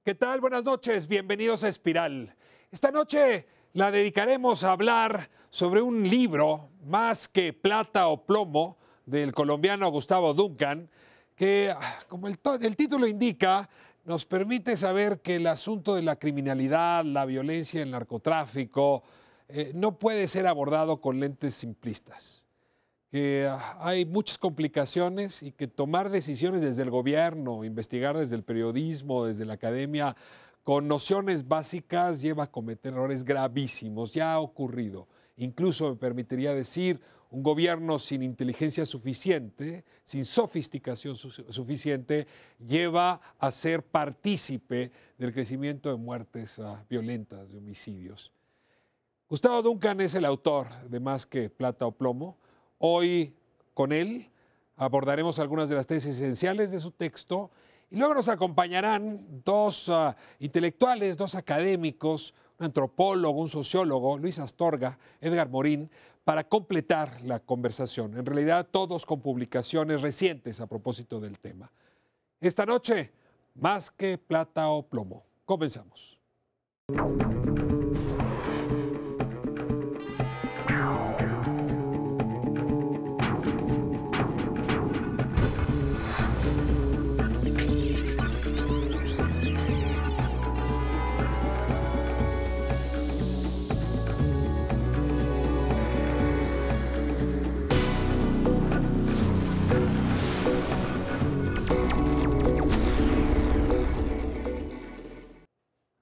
¿Qué tal? Buenas noches, bienvenidos a Espiral. Esta noche la dedicaremos a hablar sobre un libro, Más que plata o plomo, del colombiano Gustavo Duncan, que, como el título indica, nos permite saber que el asunto de la criminalidad, la violencia, el narcotráfico, no puede ser abordado con lentes simplistas, que hay muchas complicaciones y que tomar decisiones desde el gobierno, investigar desde el periodismo, desde la academia, con nociones básicas lleva a cometer errores gravísimos. Ya ha ocurrido. Incluso me permitiría decir, un gobierno sin inteligencia suficiente, sin sofisticación suficiente, lleva a ser partícipe del crecimiento de muertes violentas, de homicidios. Gustavo Duncan es el autor de Más que plata o plomo. Hoy con él abordaremos algunas de las tesis esenciales de su texto y luego nos acompañarán dos intelectuales, dos académicos, un antropólogo, un sociólogo, Luis Astorga, Edgar Morín, para completar la conversación. En realidad todos con publicaciones recientes a propósito del tema. Esta noche, Más que plata o plomo. Comenzamos.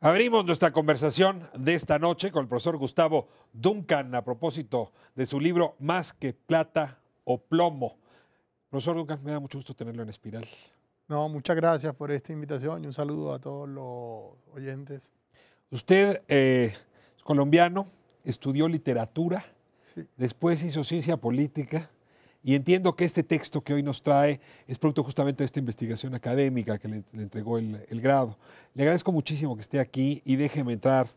Abrimos nuestra conversación de esta noche con el profesor Gustavo Duncan a propósito de su libro Más que plata o plomo. Profesor Duncan, me da mucho gusto tenerlo en Espiral. No, muchas gracias por esta invitación y un saludo a todos los oyentes. Usted es colombiano, estudió literatura, Sí. después hizo ciencia política y entiendo que este texto que hoy nos trae es producto justamente de esta investigación académica que le entregó el grado. Le agradezco muchísimo que esté aquí y déjeme entrar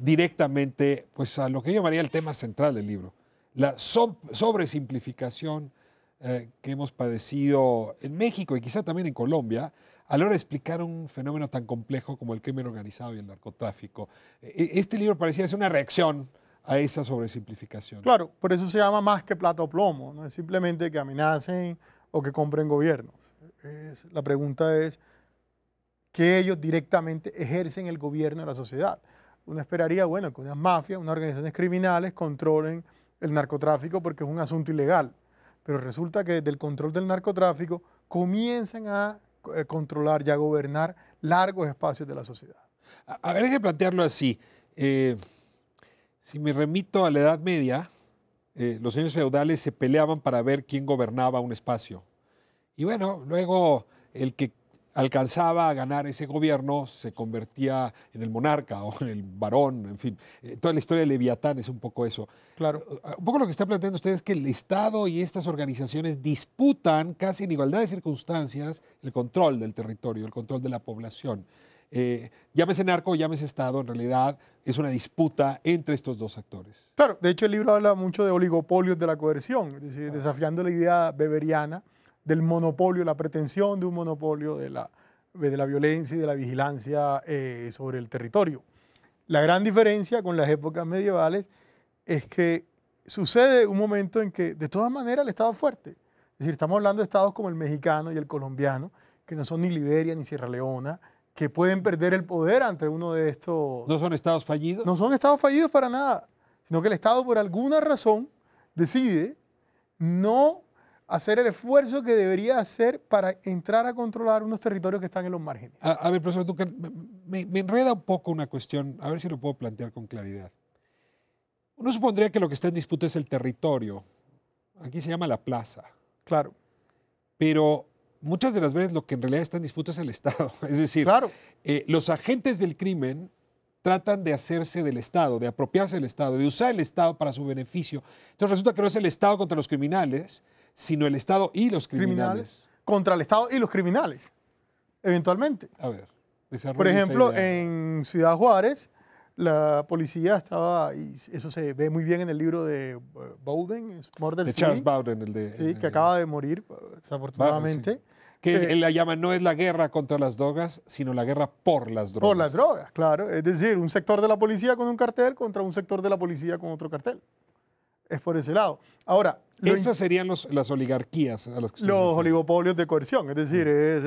directamente pues, a lo que yo llamaría el tema central del libro, la sobresimplificación que hemos padecido en México y quizá también en Colombia a la hora de explicar un fenómeno tan complejo como el crimen organizado y el narcotráfico. Este libro parecía ser una reacción a esa sobresimplificación. Claro, por eso se llama Más que plata o plomo. No es simplemente que amenacen o que compren gobiernos. La pregunta es que ellos directamente ejercen el gobierno de la sociedad. Uno esperaría, bueno, que unas mafias, unas organizaciones criminales controlen el narcotráfico porque es un asunto ilegal. Pero resulta que desde el control del narcotráfico comienzan a controlar y a gobernar largos espacios de la sociedad. A ver, hay que plantearlo así. Si me remito a la Edad Media, los señores feudales se peleaban para ver quién gobernaba un espacio. Y bueno, luego el que alcanzaba a ganar ese gobierno se convertía en el monarca o en el varón, en fin. Toda la historia de Leviatán es un poco eso. Claro. Un poco lo que está planteando usted es que el Estado y estas organizaciones disputan casi en igualdad de circunstancias el control del territorio, el control de la población. Llámese narco, llámese Estado, en realidad es una disputa entre estos dos actores. Claro, de hecho el libro habla mucho de oligopolios de la coerción, es decir, desafiando la idea beberiana del monopolio, la pretensión de un monopolio de la violencia y de la vigilancia sobre el territorio. La gran diferencia con las épocas medievales es que sucede un momento en que de todas maneras el Estado es fuerte. Es decir, estamos hablando de estados como el mexicano y el colombiano, que no son ni Liberia ni Sierra Leona, que pueden perder el poder ante uno de estos. ¿No son estados fallidos? No son estados fallidos para nada, sino que el Estado por alguna razón decide no hacer el esfuerzo que debería hacer para entrar a controlar unos territorios que están en los márgenes. A ver, profesor Duncan, me enreda un poco una cuestión, a ver si lo puedo plantear con claridad. Uno supondría que lo que está en disputa es el territorio. Aquí se llama la plaza. Claro. Pero muchas de las veces lo que en realidad está en disputa es el Estado. Es decir, Claro. Los agentes del crimen tratan de hacerse del Estado, de apropiarse del Estado, de usar el Estado para su beneficio. Entonces resulta que no es el Estado contra los criminales, sino el Estado y los criminales. Contra el Estado y los criminales, eventualmente. A ver, por ejemplo, en Ciudad Juárez, la policía estaba, y eso se ve muy bien en el libro de Bowden, Murder de City, Charles Bowden, que acaba de morir, desafortunadamente. Sí. Que él la llama no es la guerra contra las drogas, sino la guerra por las drogas. Por las drogas, claro. Es decir, un sector de la policía con un cartel contra un sector de la policía con otro cartel. Es por ese lado. Ahora, esas serían las oligarquías a las que los oligopolios de coerción. Es decir, es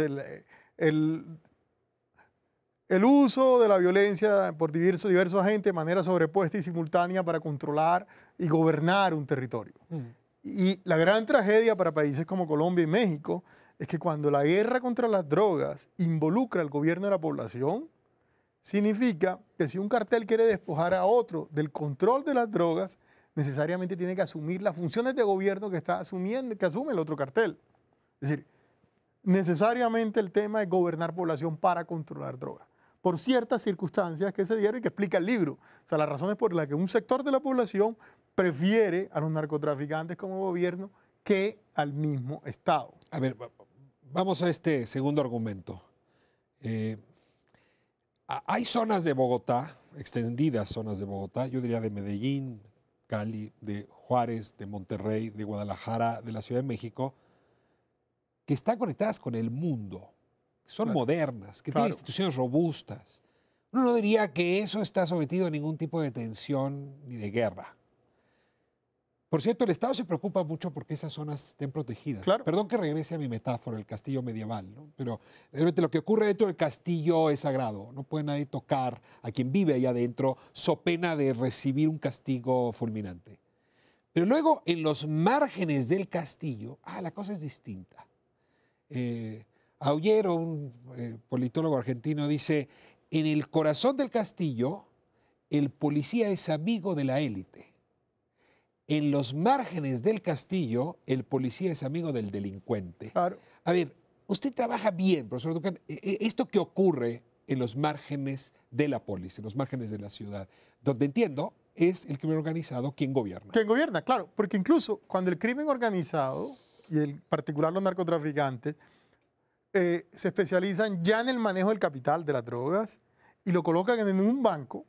el uso de la violencia por diversos agentes de manera sobrepuesta y simultánea para controlar y gobernar un territorio. Y la gran tragedia para países como Colombia y México es que cuando la guerra contra las drogas involucra al gobierno de la población, significa que si un cartel quiere despojar a otro del control de las drogas, necesariamente tiene que asumir las funciones de gobierno que asume el otro cartel. Es decir, necesariamente el tema es gobernar población para controlar drogas, por ciertas circunstancias que se dieron y que explica el libro. O sea, las razones por las que un sector de la población prefiere a los narcotraficantes como gobierno que al mismo Estado. A ver, vamos a este segundo argumento. Hay zonas de Bogotá, extendidas zonas de Bogotá, yo diría de Medellín, Cali, de Juárez, de Monterrey, de Guadalajara, de la Ciudad de México, que están conectadas con el mundo, son modernas, que tienen instituciones robustas. Uno no diría que eso está sometido a ningún tipo de tensión ni de guerra. Por cierto, el Estado se preocupa mucho porque esas zonas estén protegidas. Perdón que regrese a mi metáfora, el castillo medieval, ¿no? Pero realmente lo que ocurre dentro del castillo es sagrado. No puede nadie tocar a quien vive ahí adentro, so pena de recibir un castigo fulminante. Pero luego, en los márgenes del castillo, la cosa es distinta. Aullero, un politólogo argentino, dice, en el corazón del castillo, el policía es amigo de la élite. En los márgenes del castillo, el policía es amigo del delincuente. Claro. A ver, usted trabaja bien, profesor Duncan. Esto que ocurre en los márgenes de la polis, en los márgenes de la ciudad, donde entiendo es el crimen organizado quien gobierna. Quien gobierna, claro, porque incluso cuando el crimen organizado, y en particular los narcotraficantes, se especializan ya en el manejo del capital de las drogas y lo colocan en un banco,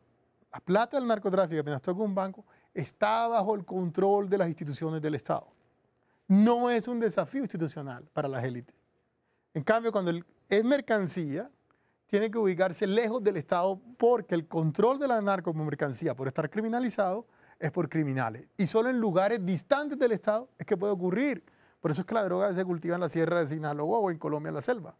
la plata del narcotráfico, apenas toca un banco, está bajo el control de las instituciones del Estado. No es un desafío institucional para las élites. En cambio, cuando es mercancía, tiene que ubicarse lejos del Estado porque el control de la narco como mercancía, por estar criminalizado, es por criminales. Y solo en lugares distantes del Estado es que puede ocurrir. Por eso es que la droga se cultiva en la sierra de Sinaloa o en Colombia en la selva.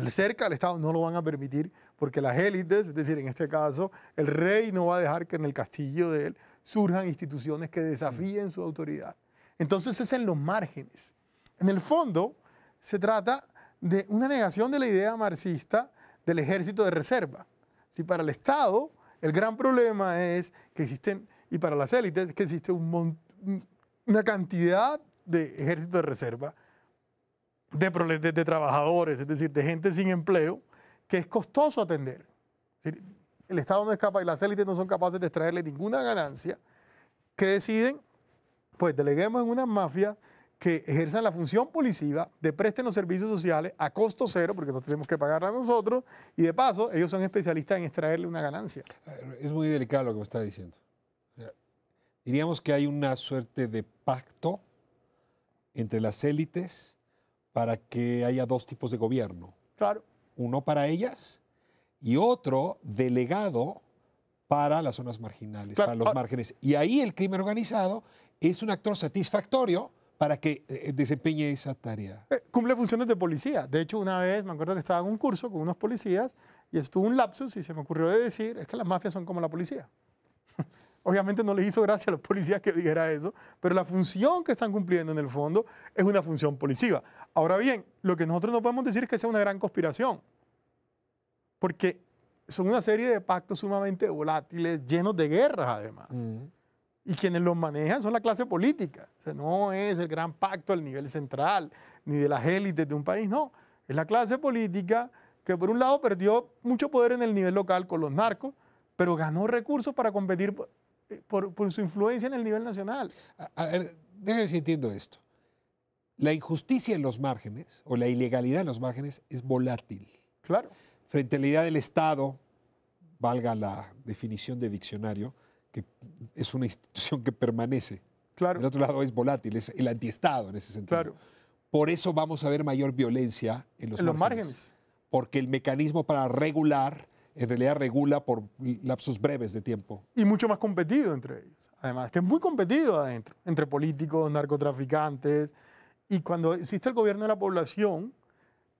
Cerca del Estado no lo van a permitir porque las élites, es decir, en este caso, el rey no va a dejar que en el castillo de él surjan instituciones que desafíen su autoridad. Entonces es en los márgenes. En el fondo, se trata de una negación de la idea marxista del ejército de reserva. Si para el Estado el gran problema es que existen, y para las élites, que existe una cantidad de ejército de reserva, de trabajadores, es decir, de gente sin empleo, que es costoso atender. Es decir, el Estado no es capaz y las élites no son capaces de extraerle ninguna ganancia, que deciden, pues deleguemos en una mafia que ejerzan la función policiva, de presten los servicios sociales a costo cero, porque no tenemos que pagarla a nosotros, y de paso, ellos son especialistas en extraerle una ganancia. Es muy delicado lo que me está diciendo. O sea, diríamos que hay una suerte de pacto entre las élites para que haya dos tipos de gobierno. Claro. Uno para ellas y otro delegado para las zonas marginales, para los márgenes. Y ahí el crimen organizado es un actor satisfactorio para que desempeñe esa tarea. Cumple funciones de policía. De hecho, una vez me acuerdo que estaba en un curso con unos policías y estuvo un lapsus y se me ocurrió decir, es que las mafias son como la policía. Obviamente no les hizo gracia a los policías que dijera eso, pero la función que están cumpliendo en el fondo es una función policiva. Ahora bien, lo que nosotros no podemos decir es que sea una gran conspiración, porque son una serie de pactos sumamente volátiles, llenos de guerras además. Y quienes los manejan son la clase política. O sea, no es el gran pacto al nivel central, ni de las élites de un país, no. Es la clase política que por un lado perdió mucho poder en el nivel local con los narcos, pero ganó recursos para competir por su influencia en el nivel nacional. A ver, déjame ver si entiendo esto. La injusticia en los márgenes, o la ilegalidad en los márgenes, es volátil. Claro. Frente a la idea del Estado, valga la definición de diccionario, que es una institución que permanece. Claro. El otro lado es volátil, es el antiestado en ese sentido. Claro. por eso vamos a ver mayor violencia en los márgenes. Porque el mecanismo para regular, en realidad regula por lapsos breves de tiempo. Y mucho más competido entre ellos. Además, que es muy competido adentro, entre políticos, narcotraficantes. Y cuando existe el gobierno de la población,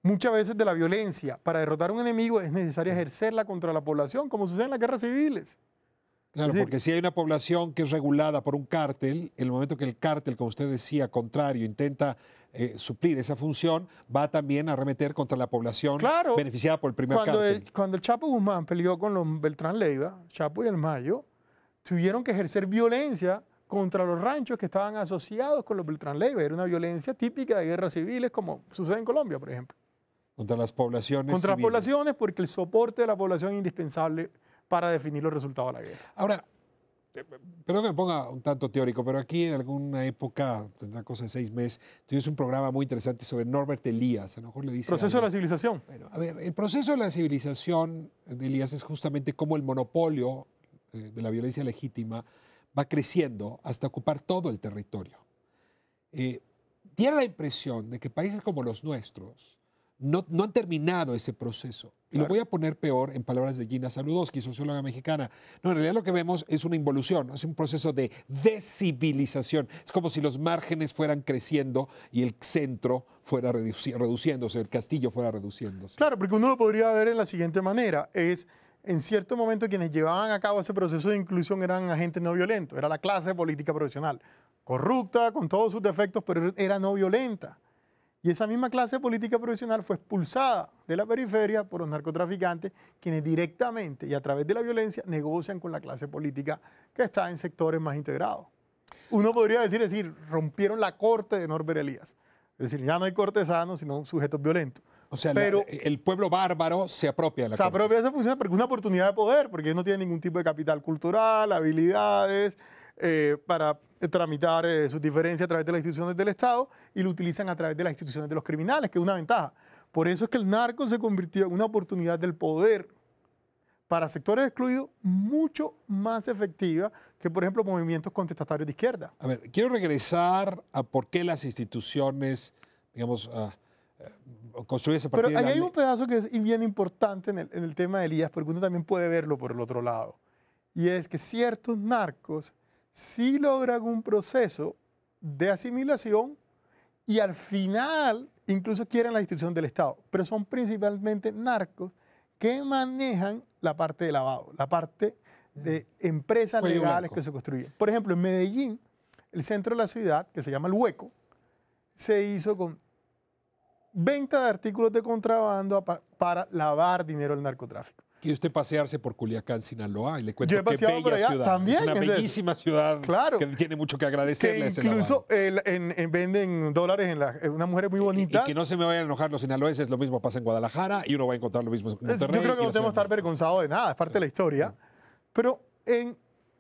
muchas veces de la violencia para derrotar a un enemigo es necesario ejercerla contra la población, como sucede en las guerras civiles. Claro, porque si hay una población que es regulada por un cártel, en el momento que el cártel, como usted decía, contrario, intenta suplir esa función, va también a arremeter contra la población beneficiada por el primer cártel. Cuando el Chapo Guzmán peleó con los Beltrán Leiva, Chapo y el Mayo, tuvieron que ejercer violencia contra los ranchos que estaban asociados con los Beltrán Leiva. Era una violencia típica de guerras civiles, como sucede en Colombia, por ejemplo. Contra las poblaciones Contra civiles. las poblaciones, porque el soporte de la población es indispensable para definir los resultados de la guerra. Ahora, perdón que me ponga un tanto teórico, pero aquí en alguna época, tendrá cosa de 6 meses, tuvimos un programa muy interesante sobre Norbert Elias. A lo mejor le dice Proceso algo. de la civilización. Bueno, a ver, el proceso de la civilización de Elias es justamente cómo el monopolio de la violencia legítima va creciendo hasta ocupar todo el territorio. Tiene la impresión de que países como los nuestros no han terminado ese proceso. Y lo voy a poner peor en palabras de Gina Saludowski, socióloga mexicana. No, en realidad lo que vemos es una involución, es un proceso de descivilización. Es como si los márgenes fueran creciendo y el centro fuera reduciéndose, el castillo fuera reduciéndose. Claro, porque uno lo podría ver en la siguiente manera. En cierto momento quienes llevaban a cabo ese proceso de inclusión eran agentes no violentos. Era la clase política profesional. Corrupta, con todos sus defectos, pero era no violenta. Y esa misma clase política profesional fue expulsada de la periferia por los narcotraficantes, quienes directamente y a través de la violencia negocian con la clase política que está en sectores más integrados. Uno podría decir, rompieron la corte de Norbert Elias. Es decir, ya no hay cortesanos, sino sujetos violentos. O sea, el pueblo bárbaro se apropia de la corte. Se apropia de esa función porque es una oportunidad de poder, porque ellos no tienen ningún tipo de capital cultural, habilidades para tramitar sus diferencias a través de las instituciones del Estado y lo utilizan a través de las instituciones de los criminales, que es una ventaja. Por eso es que el narco se convirtió en una oportunidad del poder para sectores excluidos mucho más efectiva que, por ejemplo, movimientos contestatarios de izquierda. A ver, quiero regresar a por qué las instituciones, digamos, construyes a partir de Pero la ahí hay ley. un pedazo que es bien importante en el tema de Elías, porque uno también puede verlo por el otro lado. Y es que ciertos narcos sí logran un proceso de asimilación y al final incluso quieren la institución del Estado, pero son principalmente narcos que manejan la parte de lavado, la parte de empresas Cuello legales blanco. que se construyen. Por ejemplo, en Medellín, el centro de la ciudad, que se llama El Hueco, se hizo con venta de artículos de contrabando para lavar dinero del narcotráfico. Quiere usted pasearse por Culiacán, Sinaloa, y le cuento Yo he qué paseado por bella allá ciudad. también, Es una bellísima ciudad que tiene mucho que agradecerle a ese incluso lavado. venden dólares una mujer muy bonita. Y que no se me vayan a enojar los sinaloenses, lo mismo pasa en Guadalajara y uno va a encontrar lo mismo en Monterrey. Yo creo que no tenemos que estar avergonzados de nada, es parte de la historia. Pero en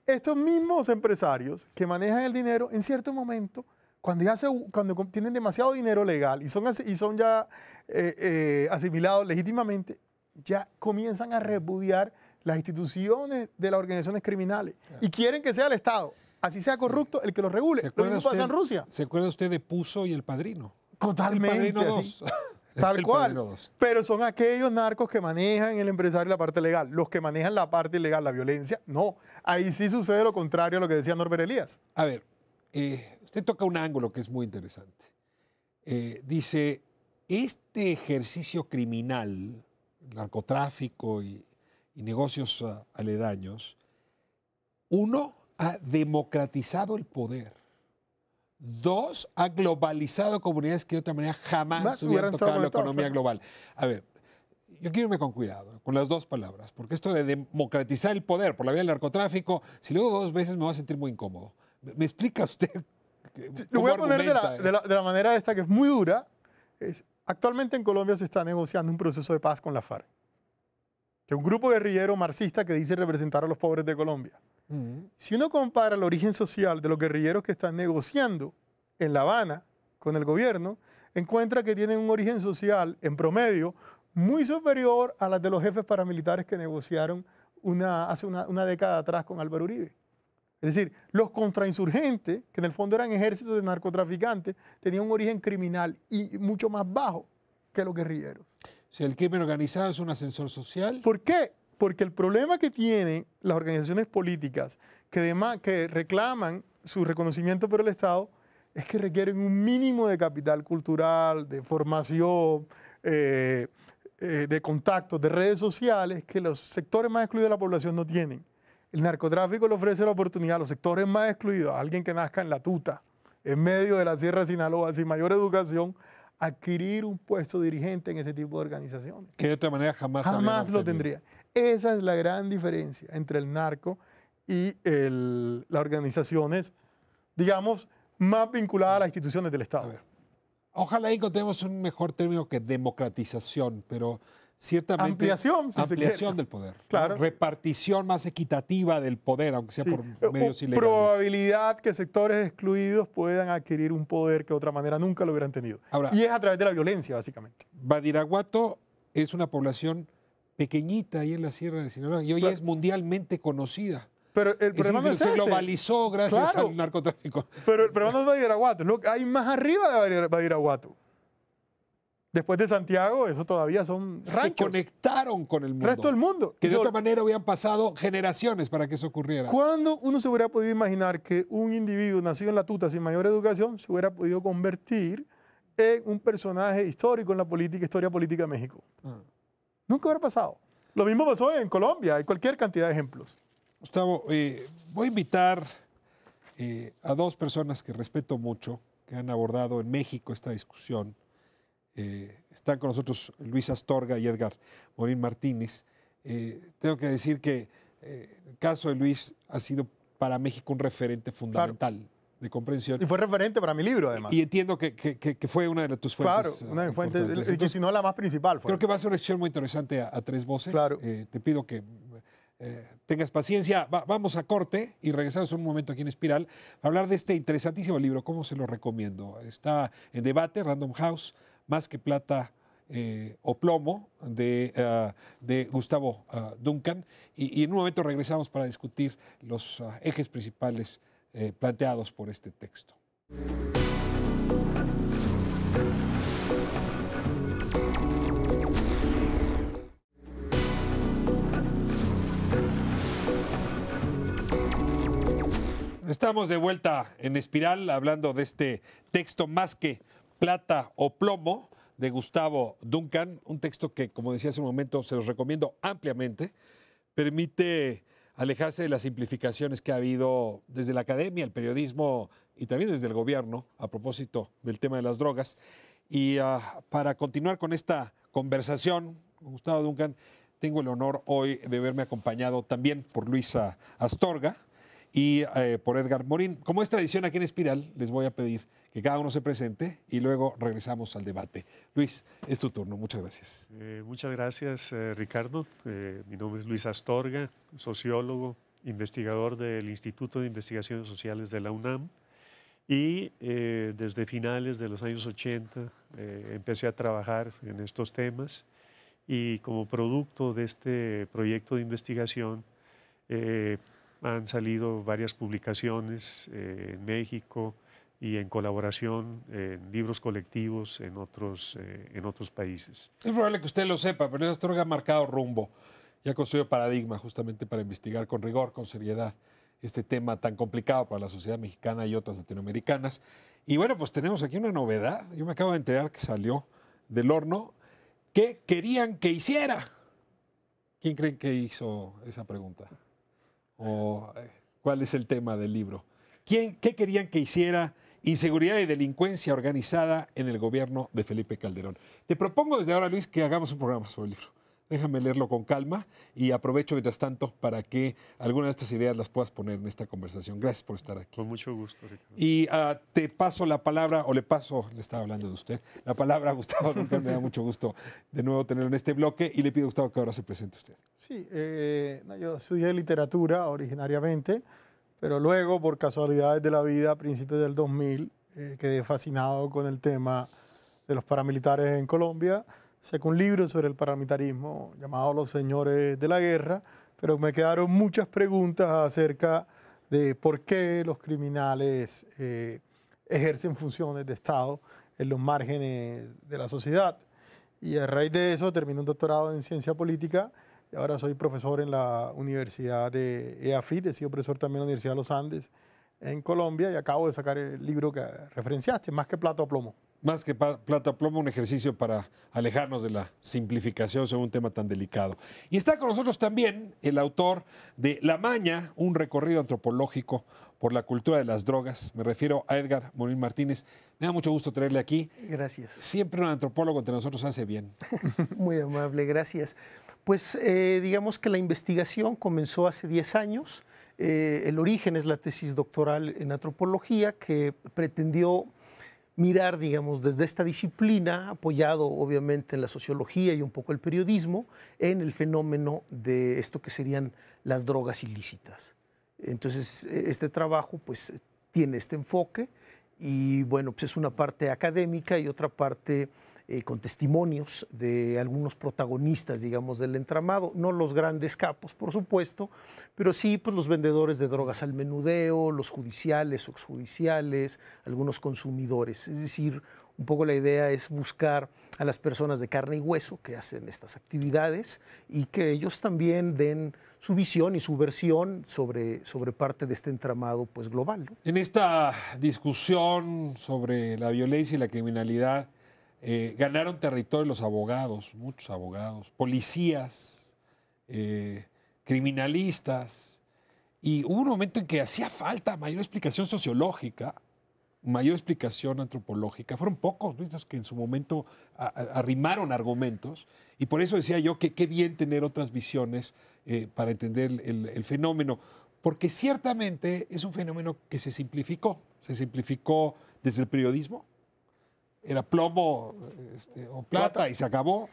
estos mismos empresarios que manejan el dinero, en cierto momento, cuando tienen demasiado dinero legal y son ya asimilados legítimamente, ya comienzan a repudiar las instituciones de las organizaciones criminales y quieren que sea el Estado, así sea corrupto, el que lo regule. Lo mismo pasa en Rusia. ¿Se acuerda usted de Puzo y El Padrino? Totalmente. Es El Padrino 2. Tal cual. Pero son aquellos narcos que manejan el empresario la parte legal. Los que manejan la parte ilegal, la violencia, no. Ahí sí sucede lo contrario a lo que decía Norbert Elias. A ver, usted toca un ángulo que es muy interesante. Dice, este ejercicio criminal, narcotráfico y negocios aledaños, uno, ha democratizado el poder. 2, ha globalizado comunidades que de otra manera jamás hubieran tocado la economía global. A ver, yo quiero irme con cuidado con las dos palabras, porque esto de democratizar el poder por la vía del narcotráfico, si luego 2 veces me voy a sentir muy incómodo. ¿Me explica usted? Lo voy a poner de la manera esta que es muy dura. Actualmente en Colombia se está negociando un proceso de paz con la FARC, que es un grupo guerrillero marxista que dice representar a los pobres de Colombia. Si uno compara el origen social de los guerrilleros que están negociando en La Habana con el gobierno, encuentra que tienen un origen social, en promedio, muy superior a las de los jefes paramilitares que negociaron hace una década atrás con Álvaro Uribe. Es decir, los contrainsurgentes, que en el fondo eran ejércitos de narcotraficantes, tenían un origen criminal y mucho más bajo que los guerrilleros. Si el crimen organizado es un ascensor social. ¿Por qué? Porque el problema que tienen las organizaciones políticas que reclaman su reconocimiento por el Estado es que requieren un mínimo de capital cultural, de formación, de contactos, de redes sociales que los sectores más excluidos de la población no tienen. El narcotráfico le ofrece la oportunidad a los sectores más excluidos, a alguien que nazca en la tuta, en medio de la Sierra de Sinaloa, sin mayor educación, adquirir un puesto dirigente en ese tipo de organizaciones. Que de otra manera jamás lo tendría. Esa es la gran diferencia entre el narco y las organizaciones, digamos, más vinculadas a las instituciones del Estado. A ver, ojalá encontremos un mejor término que democratización, pero ciertamente ampliación, si ampliación del poder. Claro. ¿No? Repartición más equitativa del poder, aunque sea por medios ilegales. Probabilidad que sectores excluidos puedan adquirir un poder que de otra manera nunca lo hubieran tenido. Ahora, y es a través de la violencia, básicamente. Badiraguato es una población pequeñita ahí en la Sierra de Sinaloa y hoy es mundialmente conocida. Pero el problema no es ese. Se globalizó gracias al narcotráfico. Pero el problema no es Badiraguato, es lo que hay más arriba de Badiraguato. Después de Santiago, eso todavía son ranchos. Se conectaron con el mundo. El resto del mundo. Que de otra manera hubieran pasado generaciones para que eso ocurriera. ¿Cuándo uno se hubiera podido imaginar que un individuo nacido en la tuta sin mayor educación se hubiera podido convertir en un personaje histórico en la historia política de México? Nunca hubiera pasado. Lo mismo pasó en Colombia, hay cualquier cantidad de ejemplos. Gustavo, voy a invitar a dos personas que respeto mucho, que han abordado en México esta discusión. Están con nosotros Luis Astorga y Edgar Morín Martínez. Tengo que decir que el caso de Luis ha sido para México un referente fundamental de comprensión. Y fue referente para mi libro, además. Y entiendo que fue una de tus fuentes. Claro, una de mis fuentes, que si no la más principal. Creo que va a ser una sesión muy interesante a tres voces. Claro. Te pido que tengas paciencia. Vamos a corte y regresamos un momento aquí en Espiral a hablar de este interesantísimo libro. ¿Cómo se lo recomiendo? Está en debate, Random House, Más que plata o plomo, de Gustavo Duncan. Y en un momento regresamos para discutir los ejes principales planteados por este texto. Estamos de vuelta en Espiral hablando de este texto Más que plata o plomo de Gustavo Duncan, un texto que, como decía hace un momento, se los recomiendo ampliamente. Permite alejarse de las simplificaciones que ha habido desde la academia, el periodismo y también desde el gobierno a propósito del tema de las drogas. Y para continuar con esta conversación con Gustavo Duncan, tengo el honor hoy de verme acompañado también por Luis Astorga y por Edgar Morín. Como es tradición aquí en Espiral, les voy a pedir que cada uno se presente y luego regresamos al debate. Luis, es tu turno. Muchas gracias. Muchas gracias, Ricardo. Mi nombre es Luis Astorga, sociólogo, investigador del Instituto de Investigaciones Sociales de la UNAM. Y desde finales de los años 80 empecé a trabajar en estos temas y como producto de este proyecto de investigación han salido varias publicaciones en México y en colaboración en libros colectivos en otros países. Es probable que usted lo sepa, pero Luis Astorga ha marcado rumbo y ha construido paradigma justamente para investigar con rigor, con seriedad, este tema tan complicado para la sociedad mexicana y otras latinoamericanas. Y bueno, pues tenemos aquí una novedad. Yo me acabo de enterar que salió del horno. ¿Qué querían que hiciera? ¿Quién creen que hizo esa pregunta? ¿O cuál es el tema del libro? ¿Qué querían que hiciera inseguridad y delincuencia organizada en el gobierno de Felipe Calderón? Te propongo desde ahora, Luis, que hagamos un programa sobre el libro. Déjame leerlo con calma y aprovecho mientras tanto para que algunas de estas ideas las puedas poner en esta conversación. Gracias por estar aquí. Con mucho gusto, Ricardo. Y te paso la palabra, le estaba hablando de usted, la palabra a Gustavo Duncan. Me da mucho gusto de nuevo tenerlo en este bloque y le pido a Gustavo que ahora se presente usted. Sí, yo estudié literatura originariamente, pero luego, por casualidades de la vida, a principios del 2000, quedé fascinado con el tema de los paramilitares en Colombia. Saqué un libro sobre el paramilitarismo llamado Los Señores de la Guerra, pero me quedaron muchas preguntas acerca de por qué los criminales ejercen funciones de Estado en los márgenes de la sociedad. Y a raíz de eso terminé un doctorado en ciencia política y ahora soy profesor en la Universidad de EAFIT, he sido profesor también en la Universidad de los Andes en Colombia y acabo de sacar el libro que referenciaste, Más que plata o plomo. Más que plata plomo, un ejercicio para alejarnos de la simplificación sobre un tema tan delicado. Y está con nosotros también el autor de La Maña, un recorrido antropológico por la cultura de las drogas. Me refiero a Edgar Morín Martínez. Me da mucho gusto tenerle aquí. Gracias. Siempre un antropólogo entre nosotros hace bien. Muy amable, gracias. Pues digamos que la investigación comenzó hace 10 años. El origen es la tesis doctoral en antropología que pretendió mirar, digamos, desde esta disciplina, apoyado obviamente en la sociología y un poco el periodismo, en el fenómeno de esto que serían las drogas ilícitas. Entonces, este trabajo pues tiene este enfoque y bueno, pues es una parte académica y otra parte con testimonios de algunos protagonistas, digamos, del entramado, no los grandes capos, por supuesto, pero sí pues, los vendedores de drogas al menudeo, los judiciales o exjudiciales, algunos consumidores. Es decir, un poco la idea es buscar a las personas de carne y hueso que hacen estas actividades y que ellos también den su visión y su versión sobre parte de este entramado pues, global, ¿no? En esta discusión sobre la violencia y la criminalidad, ganaron territorio los abogados, muchos abogados, policías, criminalistas, y hubo un momento en que hacía falta mayor explicación sociológica, mayor explicación antropológica. Fueron pocos los que en su momento arrimaron argumentos, y por eso decía yo que qué bien tener otras visiones para entender el fenómeno, porque ciertamente es un fenómeno que se simplificó desde el periodismo. Era plomo o plata y se acabó.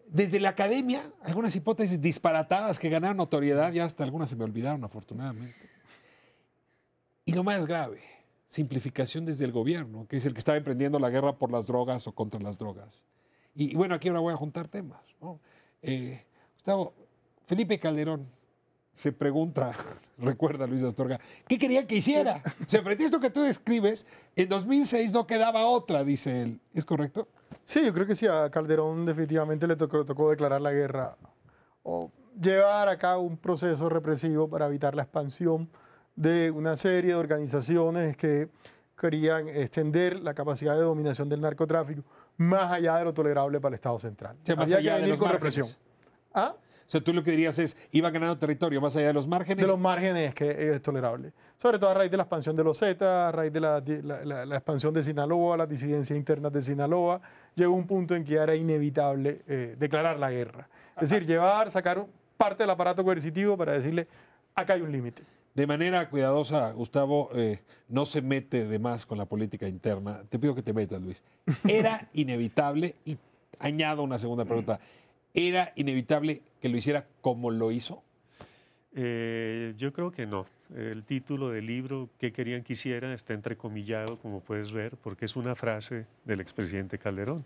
Desde la academia, algunas hipótesis disparatadas que ganaron notoriedad, ya hasta algunas se me olvidaron afortunadamente. Y lo más grave, simplificación desde el gobierno, que es el que estaba emprendiendo la guerra por las drogas o contra las drogas. Y bueno, aquí ahora voy a juntar temas, ¿no? Gustavo, Felipe Calderón se pregunta, recuerda Luis Astorga, ¿qué querían que hiciera? O sea, frente a esto que tú describes, en 2006 no quedaba otra, dice él. ¿Es correcto? Sí, yo creo que sí, a Calderón definitivamente le tocó declarar la guerra o llevar a cabo un proceso represivo para evitar la expansión de una serie de organizaciones que querían extender la capacidad de dominación del narcotráfico más allá de lo tolerable para el Estado central. O sea, más Había allá que de venir los con márgenes. represión. ¿Ah? O sea, tú lo que dirías es, iba ganando territorio más allá de los márgenes. De los márgenes que es tolerable. Sobre todo a raíz de la expansión de los Zetas, a raíz de la expansión de Sinaloa, las disidencias internas de Sinaloa, llegó un punto en que era inevitable declarar la guerra. Es decir, sacar parte del aparato coercitivo para decirle, acá hay un límite. De manera cuidadosa, Gustavo, no se mete de más con la política interna. Te pido que te metas, Luis. Era inevitable, y añado una segunda pregunta, ¿era inevitable que lo hiciera como lo hizo? Yo creo que no. El título del libro, ¿Qué querían que hiciera?, está entrecomillado, como puedes ver, porque es una frase del expresidente Calderón,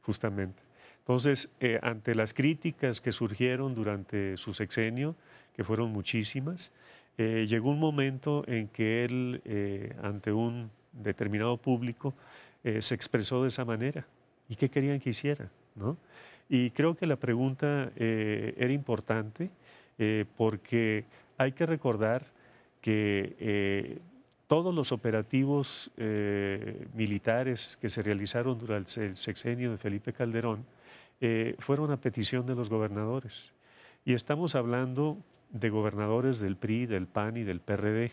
justamente. Entonces, ante las críticas que surgieron durante su sexenio, que fueron muchísimas, llegó un momento en que él, ante un determinado público, se expresó de esa manera. ¿Y qué querían que hiciera?, ¿no? Y creo que la pregunta era importante porque hay que recordar que todos los operativos militares que se realizaron durante el sexenio de Felipe Calderón fueron a petición de los gobernadores. Y estamos hablando de gobernadores del PRI, del PAN y del PRD.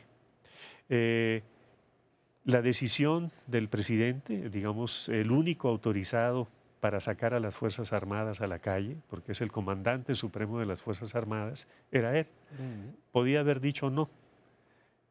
La decisión del presidente, digamos, el único autorizado para sacar a las Fuerzas Armadas a la calle, porque es el comandante supremo de las Fuerzas Armadas, era él. Podía haber dicho no,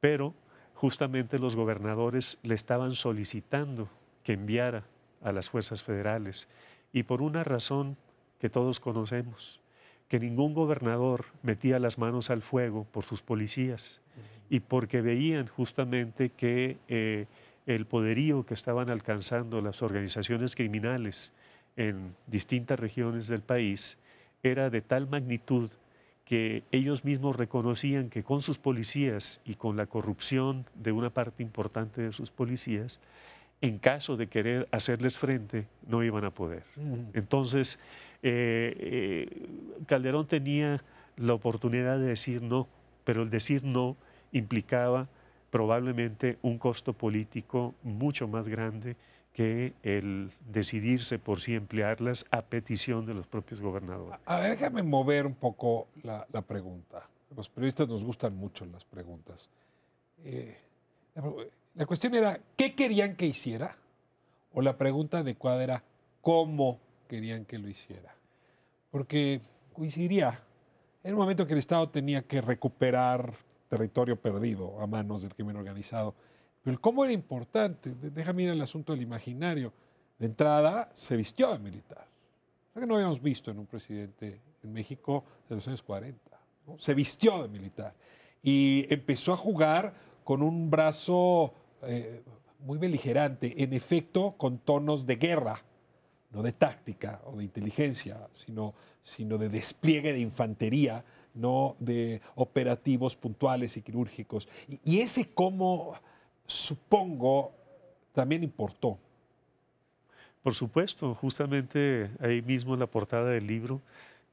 pero justamente los gobernadores le estaban solicitando que enviara a las fuerzas federales, y por una razón que todos conocemos, que ningún gobernador metía las manos al fuego por sus policías, y porque veían justamente que el poderío que estaban alcanzando las organizaciones criminales en distintas regiones del país era de tal magnitud que ellos mismos reconocían que con sus policías y con la corrupción de una parte importante de sus policías, en caso de querer hacerles frente, no iban a poder. Entonces, Calderón tenía la oportunidad de decir no, pero el decir no implicaba probablemente un costo político mucho más grande que el decidirse por sí emplearlas a petición de los propios gobernadores. A ver, déjame mover un poco la pregunta. Los periodistas nos gustan mucho las preguntas. La cuestión era, ¿qué querían que hiciera? O la pregunta adecuada era, ¿cómo querían que lo hiciera? Porque coincidiría, en un momento que el Estado tenía que recuperar territorio perdido a manos del crimen organizado. Pero el cómo era importante. Déjame ir al asunto del imaginario. De entrada, se vistió de militar. Lo que no habíamos visto en un presidente en México de los años 40. ¿No? Se vistió de militar. Y empezó a jugar con un brazo muy beligerante, en efecto, con tonos de guerra, no de táctica o de inteligencia, sino de despliegue de infantería, no de operativos puntuales y quirúrgicos. Y ese cómo, supongo, también importó. Por supuesto, justamente ahí mismo en la portada del libro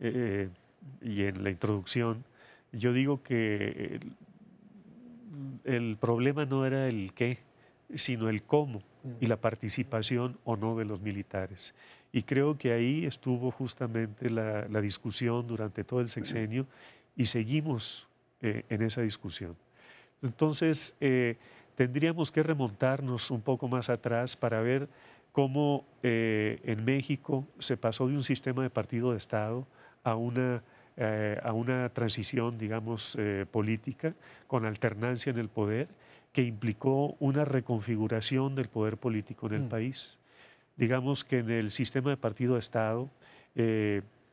y en la introducción, yo digo que el problema no era el qué, sino el cómo y la participación o no de los militares. Y creo que ahí estuvo justamente la discusión durante todo el sexenio y seguimos en esa discusión. Entonces, tendríamos que remontarnos un poco más atrás para ver cómo en México se pasó de un sistema de partido de Estado a una transición, digamos, política con alternancia en el poder que implicó una reconfiguración del poder político en el país. Digamos que en el sistema de partido de Estado,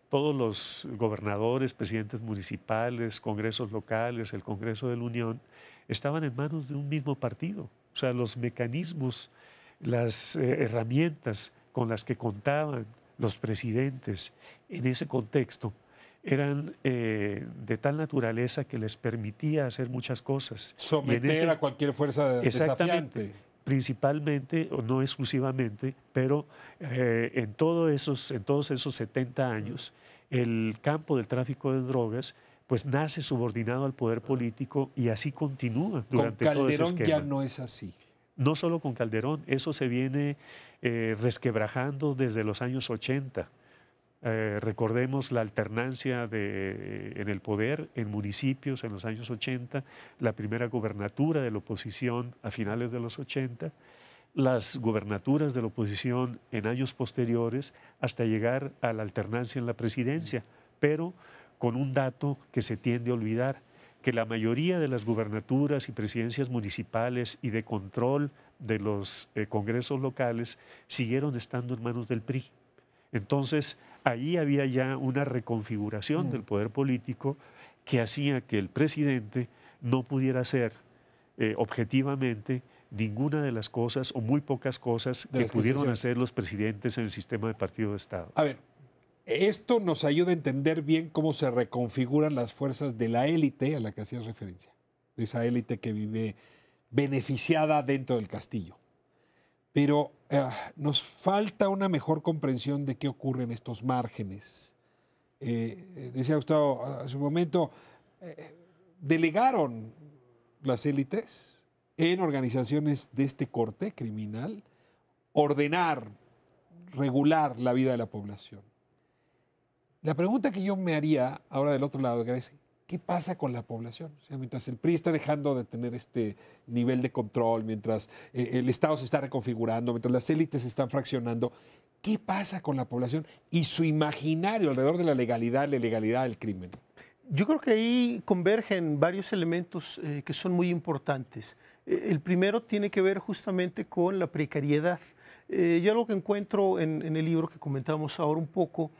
todos los gobernadores, presidentes municipales, congresos locales, el Congreso de la Unión, estaban en manos de un mismo partido. O sea, los mecanismos, las herramientas con las que contaban los presidentes en ese contexto eran de tal naturaleza que les permitía hacer muchas cosas. Someter a cualquier fuerza desafiante. Principalmente, o no exclusivamente, pero en todos esos 70 años, el campo del tráfico de drogas pues nace subordinado al poder político y así continúa durante todo ese esquema. Con Calderón ya no es así. No solo con Calderón, eso se viene resquebrajando desde los años 80. Recordemos la alternancia en el poder en municipios en los años 80, la primera gubernatura de la oposición a finales de los 80, las gubernaturas de la oposición en años posteriores hasta llegar a la alternancia en la presidencia, pero con un dato que se tiende a olvidar, que la mayoría de las gubernaturas y presidencias municipales y de control de los congresos locales siguieron estando en manos del PRI. Entonces, ahí había ya una reconfiguración del poder político que hacía que el presidente no pudiera hacer objetivamente ninguna de las cosas o muy pocas cosas que pudieron hacer los presidentes en el sistema de partido de Estado. A ver, esto nos ayuda a entender bien cómo se reconfiguran las fuerzas de la élite a la que hacías referencia, de esa élite que vive beneficiada dentro del castillo. Pero nos falta una mejor comprensión de qué ocurre en estos márgenes. Decía Gustavo hace un momento, delegaron las élites en organizaciones de este corte criminal ordenar, regular la vida de la población. La pregunta que yo me haría ahora del otro lado es, ¿qué pasa con la población? O sea, mientras el PRI está dejando de tener este nivel de control, mientras el Estado se está reconfigurando, mientras las élites se están fraccionando, ¿qué pasa con la población y su imaginario alrededor de la ilegalidad del crimen? Yo creo que ahí convergen varios elementos que son muy importantes. El primero tiene que ver justamente con la precariedad. Yo lo que encuentro en el libro que comentamos ahora un poco,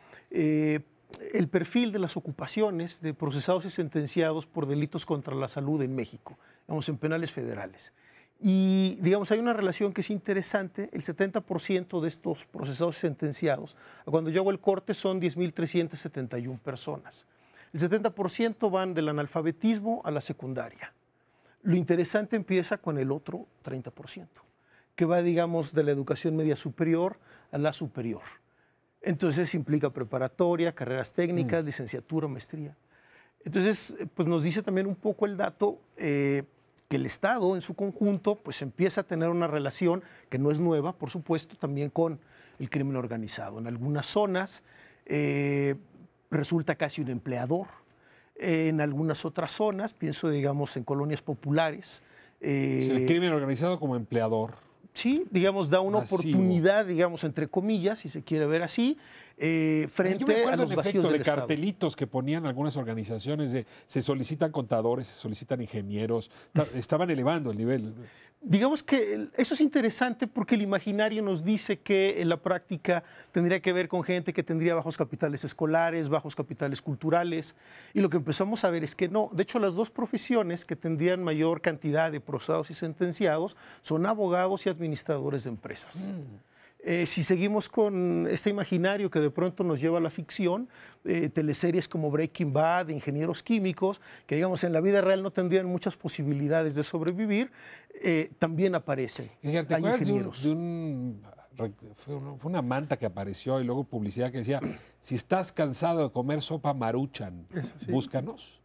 el perfil de las ocupaciones de procesados y sentenciados por delitos contra la salud en México, digamos, en penales federales. Y, digamos, hay una relación que es interesante, el 70% de estos procesados y sentenciados, cuando yo hago el corte son 10.371 personas. El 70% van del analfabetismo a la secundaria. Lo interesante empieza con el otro 30%, que va, digamos, de la educación media superior a la superior. Entonces implica preparatoria, carreras técnicas, licenciatura, maestría. Entonces, pues nos dice también un poco el dato que el Estado en su conjunto pues empieza a tener una relación que no es nueva, por supuesto, también con el crimen organizado. En algunas zonas resulta casi un empleador. En algunas otras zonas, pienso, digamos, en colonias populares. El crimen organizado como empleador. Sí, digamos, da una Masivo. oportunidad, digamos, entre comillas, si se quiere ver así, frente Yo me acuerdo, a los en vacíos efecto, del de Estado. cartelitos que ponían algunas organizaciones de se solicitan contadores, se solicitan ingenieros. Estaban elevando el nivel. Digamos que eso es interesante porque el imaginario nos dice que en la práctica tendría que ver con gente que tendría bajos capitales escolares, bajos capitales culturales, y lo que empezamos a ver es que no. De hecho, las dos profesiones que tendrían mayor cantidad de procesados y sentenciados son abogados y administradores de empresas. Si seguimos con este imaginario que de pronto nos lleva a la ficción, teleseries como Breaking Bad, Ingenieros Químicos, que digamos en la vida real no tendrían muchas posibilidades de sobrevivir, también aparecen. ¿Te Hay acuerdas ingenieros. fue una manta que apareció y luego publicidad que decía, si estás cansado de comer sopa Maruchan, Sí. búscanos?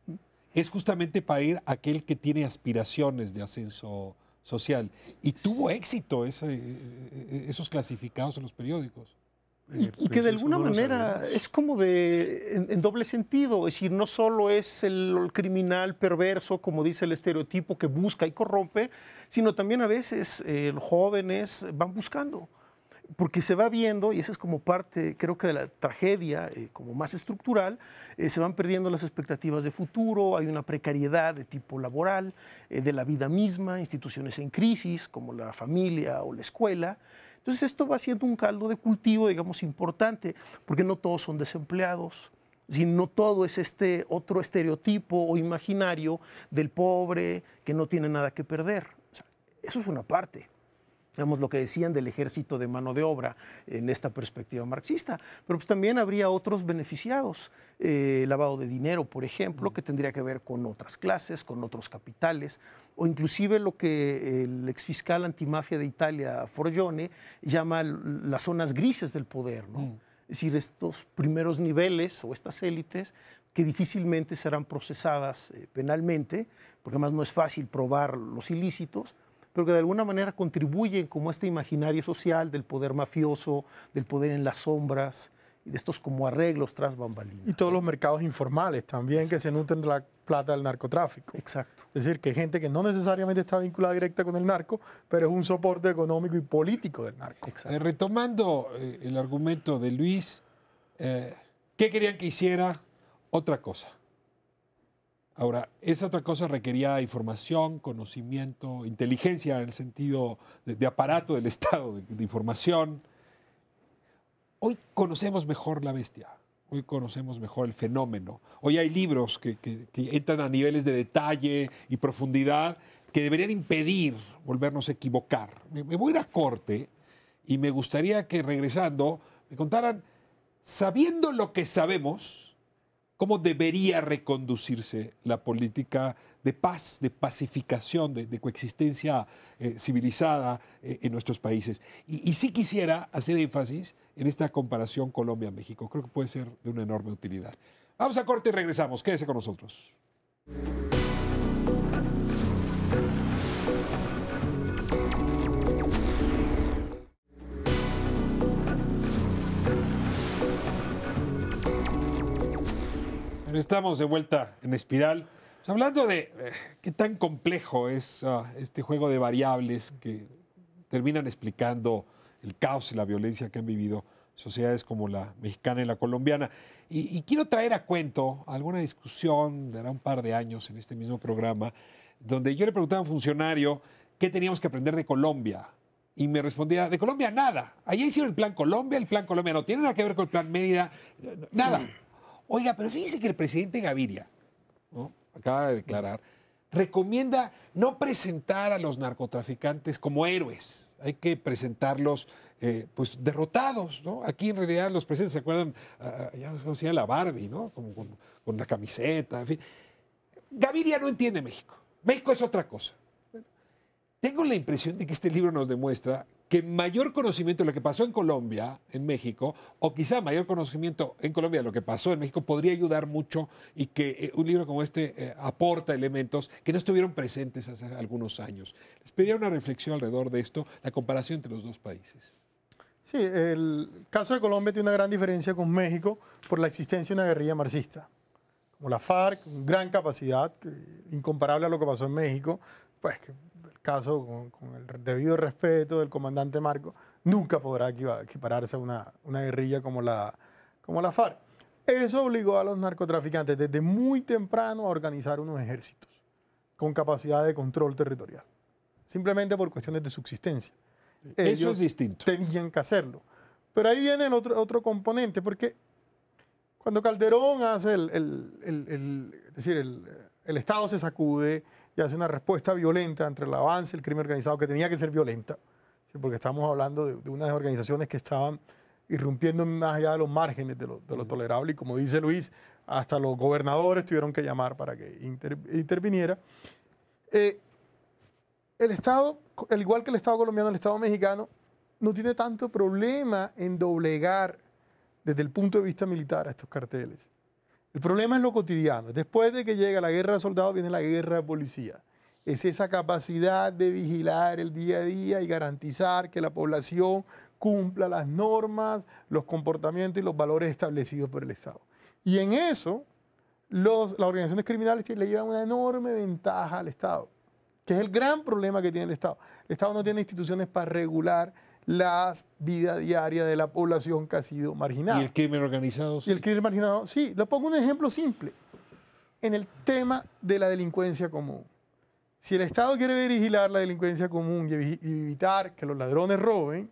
Es justamente para ir a aquel que tiene aspiraciones de ascenso social. Y tuvo éxito esos clasificados en los periódicos. Y que de alguna manera es como en doble sentido, es decir, no solo es el criminal perverso, como dice el estereotipo, que busca y corrompe, sino también a veces los jóvenes van buscando, porque se va viendo, y esa es como parte, creo que de la tragedia, como más estructural, se van perdiendo las expectativas de futuro, hay una precariedad de tipo laboral, de la vida misma, instituciones en crisis, como la familia o la escuela. Entonces esto va siendo un caldo de cultivo, digamos, importante, porque no todos son desempleados, no todo es este otro estereotipo o imaginario del pobre que no tiene nada que perder. O sea, eso es una parte. Digamos, lo que decían del ejército de mano de obra en esta perspectiva marxista, pero pues también habría otros beneficiados, lavado de dinero, por ejemplo, que tendría que ver con otras clases, con otros capitales, o inclusive lo que el exfiscal antimafia de Italia, Forgione, llama las zonas grises del poder, ¿no? Es decir, estos primeros niveles o estas élites que difícilmente serán procesadas penalmente, porque además no es fácil probar los ilícitos, pero que de alguna manera contribuyen como a este imaginario social del poder mafioso, del poder en las sombras, y de estos como arreglos tras bambalinas. Y todos los mercados informales también que se nutren de la plata del narcotráfico. Exacto. Es decir, que gente que no necesariamente está vinculada directa con el narco, pero es un soporte económico y político del narco. Retomando el argumento de Luis, ¿qué querían que hiciera? Otra cosa. Ahora, esa otra cosa requería información, conocimiento, inteligencia en el sentido de aparato del Estado, de información. Hoy conocemos mejor la bestia, hoy conocemos mejor el fenómeno. Hoy hay libros que entran a niveles de detalle y profundidad que deberían impedir volvernos a equivocar. Me voy a ir a corte y me gustaría que regresando me contaran, sabiendo lo que sabemos, cómo debería reconducirse la política de paz, de pacificación, de coexistencia civilizada en nuestros países. Y sí quisiera hacer énfasis en esta comparación Colombia-México. Creo que puede ser de una enorme utilidad. Vamos a corte y regresamos. Quédese con nosotros. Estamos de vuelta en Espiral, hablando de qué tan complejo es este juego de variables que terminan explicando el caos y la violencia que han vivido sociedades como la mexicana y la colombiana. Y quiero traer a cuento alguna discusión de un par de años en este mismo programa, donde yo le preguntaba a un funcionario qué teníamos que aprender de Colombia. Y me respondía, de Colombia nada. Allá hicieron el plan Colombia no tiene nada que ver con el plan Mérida, nada. Oiga, pero fíjese que el presidente Gaviria, ¿no?, acaba de declarar, recomienda no presentar a los narcotraficantes como héroes. Hay que presentarlos pues derrotados, ¿no? Aquí en realidad los presidentes se acuerdan, ya no sé, la Barbie, ¿no? Como con la camiseta, en fin. Gaviria no entiende México. México es otra cosa. Tengo la impresión de que este libro nos demuestra que mayor conocimiento de lo que pasó en Colombia, en México, o quizá mayor conocimiento en Colombia de lo que pasó en México podría ayudar mucho y que un libro como este aporta elementos que no estuvieron presentes hace algunos años. Les pediría una reflexión alrededor de esto, la comparación entre los dos países. Sí, el caso de Colombia tiene una gran diferencia con México por la existencia de una guerrilla marxista. Como la FARC, con gran capacidad, incomparable a lo que pasó en México, pues que el caso con el debido respeto del comandante Marcos nunca podrá equipararse a una guerrilla como la FARC. Eso obligó a los narcotraficantes desde muy temprano a organizar unos ejércitos con capacidad de control territorial, simplemente por cuestiones de subsistencia. Eso es distinto. Tenían que hacerlo. Pero ahí viene el otro componente, porque cuando Calderón hace es decir, el Estado se sacude y hace una respuesta violenta entre el avance del crimen organizado, que tenía que ser violenta, ¿sí? Porque estamos hablando de unas organizaciones que estaban irrumpiendo más allá de los márgenes de lo tolerable, y como dice Luis, hasta los gobernadores tuvieron que llamar para que interviniera. El Estado, al igual que el Estado colombiano, el Estado mexicano, no tiene tanto problema en doblegar desde el punto de vista militar a estos carteles. El problema es lo cotidiano. Después de que llega la guerra de soldados, viene la guerra de policía. Es esa capacidad de vigilar el día a día y garantizar que la población cumpla las normas, los comportamientos y los valores establecidos por el Estado. Y en eso, las organizaciones criminales le llevan una enorme ventaja al Estado, que es el gran problema que tiene el Estado. El Estado no tiene instituciones para regular la vida diaria de la población que ha sido marginada. ¿Y el crimen organizado? Sí. Y el crimen marginado, sí. Le pongo un ejemplo simple. En el tema de la delincuencia común. Si el Estado quiere vigilar la delincuencia común y evitar que los ladrones roben,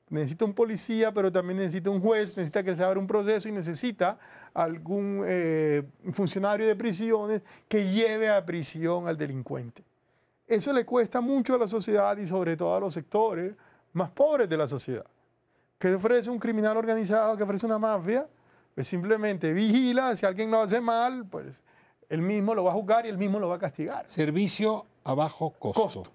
necesita un policía, pero también necesita un juez, necesita que se abra un proceso y necesita algún funcionario de prisiones que lleve a prisión al delincuente. Eso le cuesta mucho a la sociedad y sobre todo a los sectores más pobres de la sociedad. ¿Qué ofrece un criminal organizado? ¿Qué ofrece una mafia? Pues simplemente vigila, si alguien lo hace mal, pues él mismo lo va a juzgar y él mismo lo va a castigar. Servicio a bajo costo.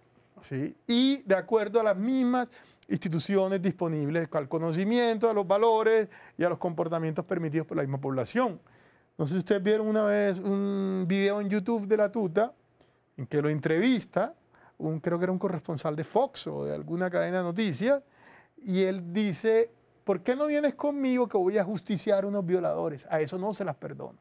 ¿Sí? Y de acuerdo a las mismas instituciones disponibles, al conocimiento, a los valores y a los comportamientos permitidos por la misma población. No sé si ustedes vieron una vez un video en YouTube de La Tuta, en que lo entrevista, creo que era un corresponsal de Fox o de alguna cadena de noticias, y él dice, ¿por qué no vienes conmigo que voy a justiciar a unos violadores? A eso no se las perdono.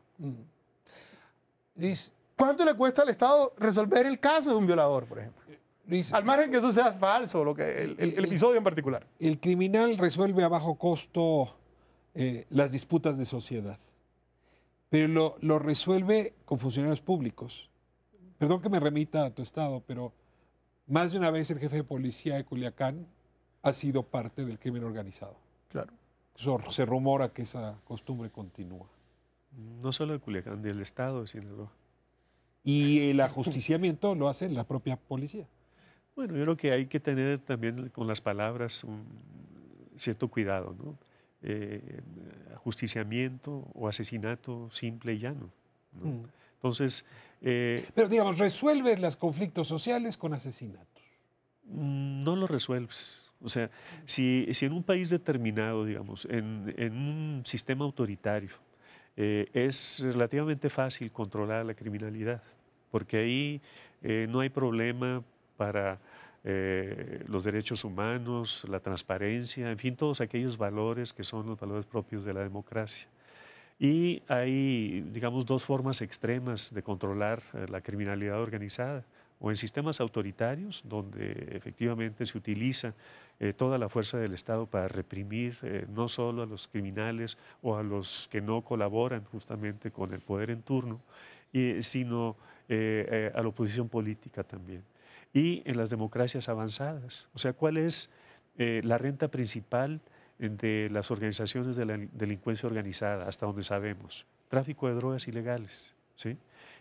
Luis, ¿cuánto le cuesta al Estado resolver el caso de un violador, por ejemplo? Luis, Al margen que eso sea falso, el episodio en particular. el criminal resuelve a bajo costo las disputas de sociedad, pero lo resuelve con funcionarios públicos. Perdón que me remita a tu estado, pero más de una vez el jefe de policía de Culiacán ha sido parte del crimen organizado. Claro. Se rumora que esa costumbre continúa. No solo de Culiacán, del estado de Sinaloa. Y el ajusticiamiento lo hace la propia policía. Bueno, yo creo que hay que tener también con las palabras un cierto cuidado, ¿no? Ajusticiamiento o asesinato simple y llano, ¿no? Entonces... pero digamos, resuelves los conflictos sociales con asesinatos. No lo resuelves. O sea, si en un país determinado, digamos, en un sistema autoritario, es relativamente fácil controlar la criminalidad, porque ahí no hay problema para los derechos humanos, la transparencia, en fin, todos aquellos valores que son los valores propios de la democracia. Y hay, digamos, dos formas extremas de controlar la criminalidad organizada, o en sistemas autoritarios, donde efectivamente se utiliza toda la fuerza del Estado para reprimir no solo a los criminales o a los que no colaboran justamente con el poder en turno, sino a la oposición política también. Y en las democracias avanzadas, o sea, ¿cuál es la renta principal de las organizaciones de la delincuencia organizada, hasta donde sabemos? Tráfico de drogas ilegales. ¿sí?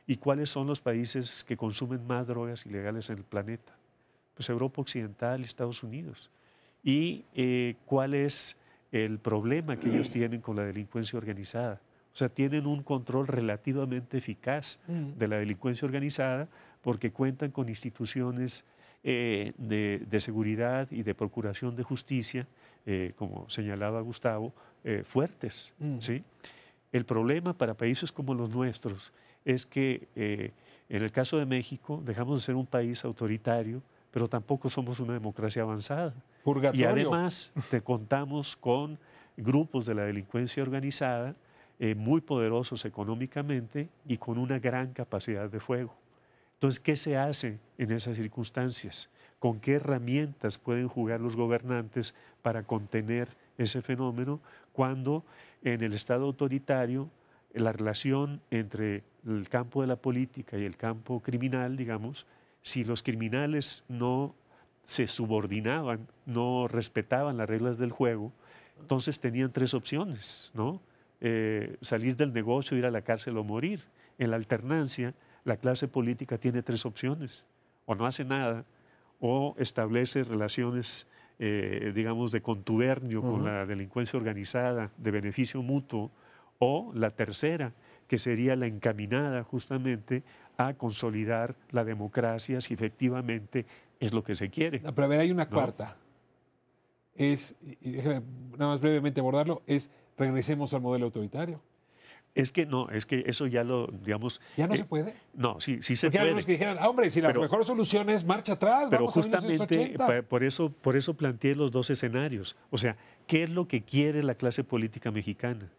¿Y cuáles son los países que consumen más drogas ilegales en el planeta? Pues Europa Occidental y Estados Unidos. ¿Y cuál es el problema que ellos tienen con la delincuencia organizada? O sea, tienen un control relativamente eficaz de la delincuencia organizada porque cuentan con instituciones de seguridad y de procuración de justicia, como señalaba Gustavo, fuertes, ¿sí? El problema para países como los nuestros es que en el caso de México dejamos de ser un país autoritario, pero tampoco somos una democracia avanzada. Purgatorio. Y además te contamos con grupos de la delincuencia organizada muy poderosos económicamente y con una gran capacidad de fuego. Entonces, ¿qué se hace en esas circunstancias? ¿Con qué herramientas pueden jugar los gobernantes para contener ese fenómeno cuando en el Estado autoritario la relación entre el campo de la política y el campo criminal, digamos, si los criminales no se subordinaban, no respetaban las reglas del juego, entonces tenían tres opciones, ¿no? Salir del negocio, ir a la cárcel o morir. En la alternancia, la clase política tiene tres opciones: o no hace nada, o establece relaciones, digamos, de contubernio con la delincuencia organizada, de beneficio mutuo, o la tercera, que sería la encaminada justamente a consolidar la democracia si efectivamente es lo que se quiere. No, pero a ver, hay una ¿no? cuarta. Y déjame nada más brevemente abordarlo, regresemos al modelo autoritario. Es que no, es que eso ya lo, digamos... ¿Ya no se puede? No, sí se Porque hay puede. algunos que dijeran, hombre, si la mejor solución es marcha atrás, pero vamos a justamente 1980. por eso planteé los dos escenarios. O sea, ¿qué es lo que quiere la clase política mexicana?